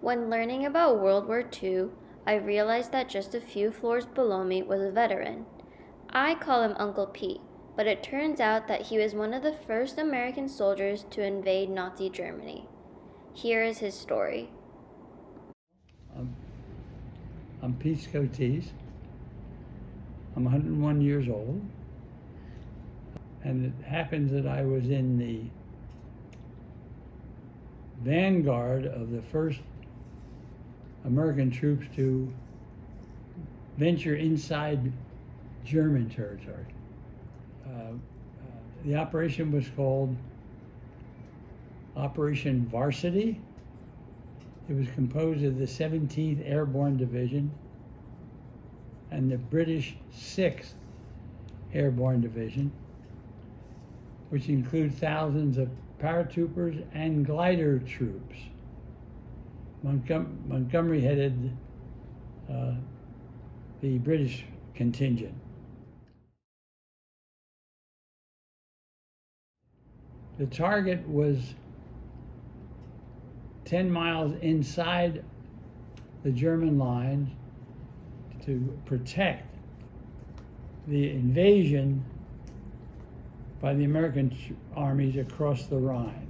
When learning about World War II, I realized that just a few floors below me was a veteran. I call him Uncle Pete, but it turns out that he was one of the first American soldiers to invade Nazi Germany. Here is his story. I'm Pete Scotese. I'm 101 years old. And it happens that I was in the vanguard of the first American troops to venture inside German territory. The operation was called Operation Varsity. It was composed of the 17th Airborne Division and the British 6th Airborne Division, which include thousands of paratroopers and glider troops. Montgomery headed the British contingent. The target was 10 miles inside the German lines to protect the invasion by the American armies across the Rhine.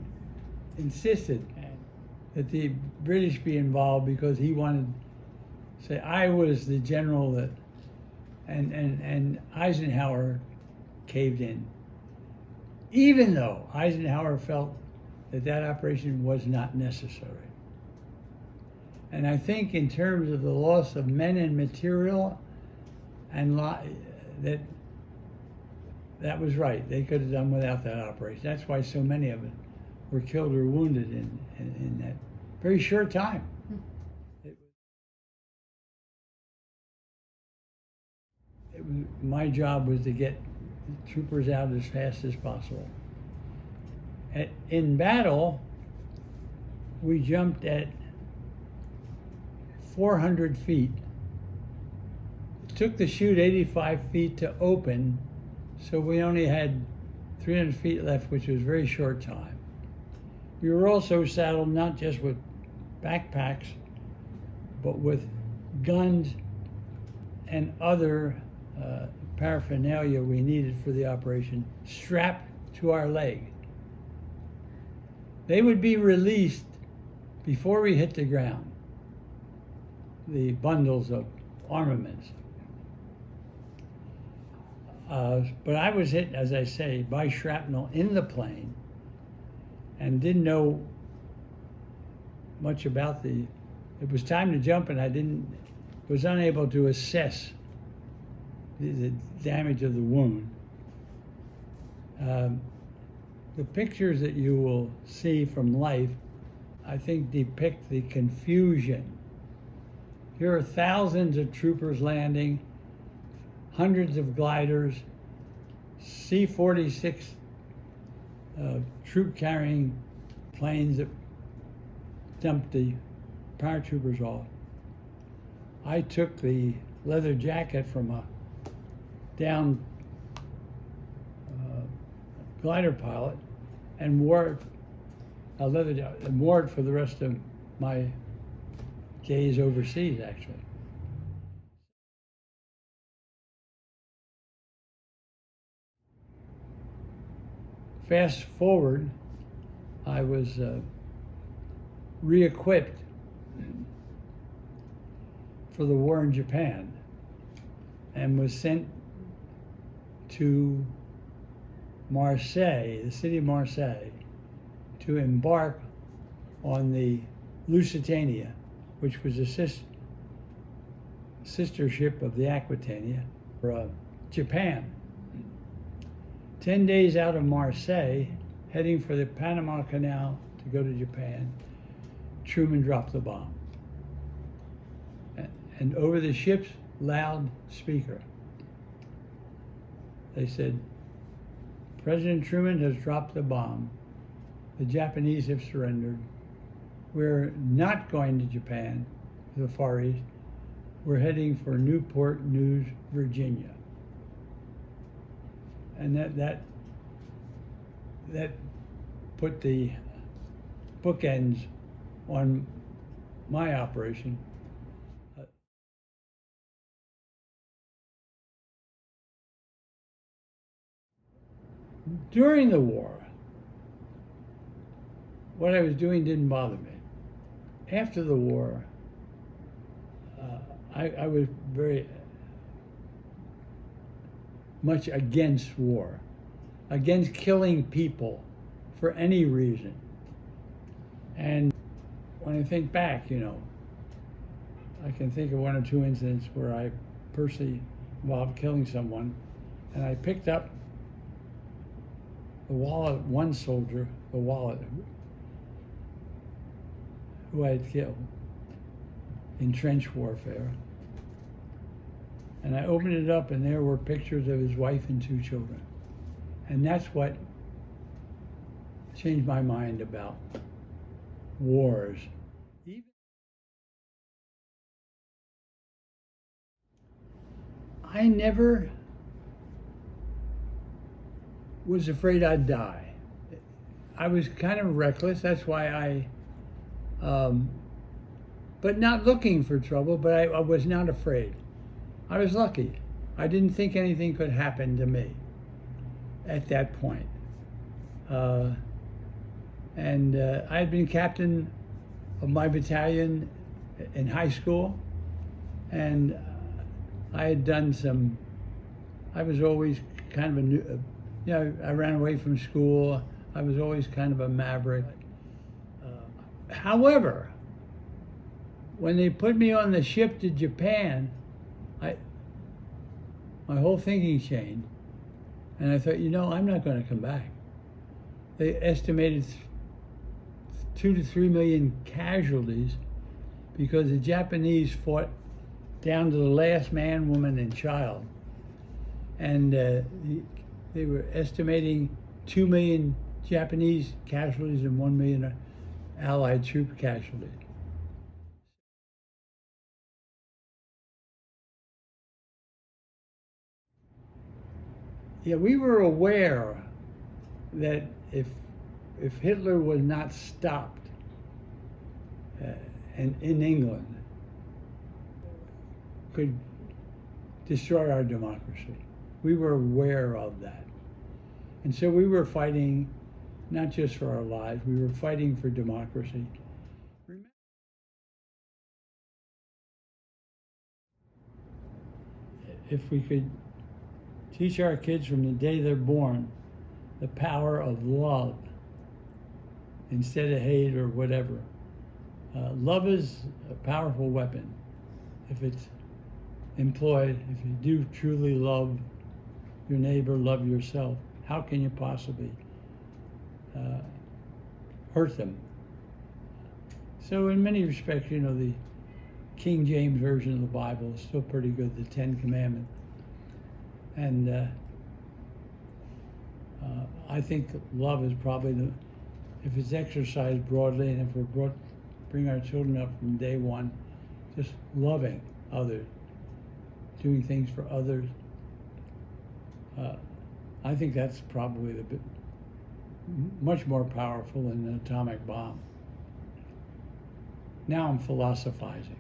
Insisted that the British be involved because he wanted to say, I was the general that, and Eisenhower caved in. Even though Eisenhower felt that that operation was not necessary. And I think in terms of the loss of men and material, and that was right. They could have done without that operation. That's why so many of them were killed or wounded in that very short time. My job was to get the troopers out as fast as possible. In battle, we jumped at 400 feet. It took the chute 85 feet to open, so we only had 300 feet left, which was a very short time. We were also saddled not just with backpacks, but with guns and other paraphernalia we needed for the operation strapped to our leg. They would be released before we hit the ground, the bundles of armaments. But I was hit, as I say, by shrapnel in the plane and didn't know much about it was time to jump and I was unable to assess the damage of the wound. The pictures that you will see from life, I think, depict the confusion. Here are thousands of troopers landing, hundreds of gliders, C-46 troop-carrying planes that dumped the paratroopers off. I took the leather jacket from a downed glider pilot and wore it for the rest of my days overseas, actually. Fast forward, I was re-equipped for the war in Japan and was sent to Marseille, the city of Marseille, to embark on the Lusitania, which was a sister ship of the Aquitania, for Japan. 10 days out of Marseille, heading for the Panama Canal to go to Japan, Truman dropped the bomb. And over the ship's loudspeaker, they said, President Truman has dropped the bomb. The Japanese have surrendered. We're not going to Japan, the Far East. We're heading for Newport News, Virginia. And that put the bookends on my operation. During the war, what I was doing didn't bother me. After the war, I was very much against war, against killing people for any reason. And when I think back, I can think of one or two incidents where I personally involved killing someone, and I picked up the wallet of one soldier, the wallet who I had killed in trench warfare. And I opened it up, and there were pictures of his wife and 2 children. And that's what changed my mind about wars. I never was afraid I'd die. I was kind of reckless. That's why but not looking for trouble, but I was not afraid. I was lucky. I didn't think anything could happen to me at that point. I had been captain of my battalion in high school, and I had done I was always kind of I ran away from school. I was always kind of a maverick. However, when they put me on the ship to Japan, my whole thinking changed. And I thought, I'm not going to come back. They estimated 2 to 3 million casualties because the Japanese fought down to the last man, woman, and child. And they were estimating 2 million Japanese casualties and 1 million Allied troop casualties. Yeah, we were aware that if Hitler was not stopped in England, could destroy our democracy. We were aware of that. And so we were fighting not just for our lives, we were fighting for democracy. If we could teach our kids from the day they're born the power of love instead of hate or whatever. Love is a powerful weapon if it's employed. If you do truly love your neighbor, love yourself, how can you possibly hurt them? So in many respects, the King James Version of the Bible is still pretty good, the 10 Commandments. And I think that love is probably if it's exercised broadly, and if we bring our children up from day one, just loving others, doing things for others, I think that's probably much more powerful than an atomic bomb. Now I'm philosophizing.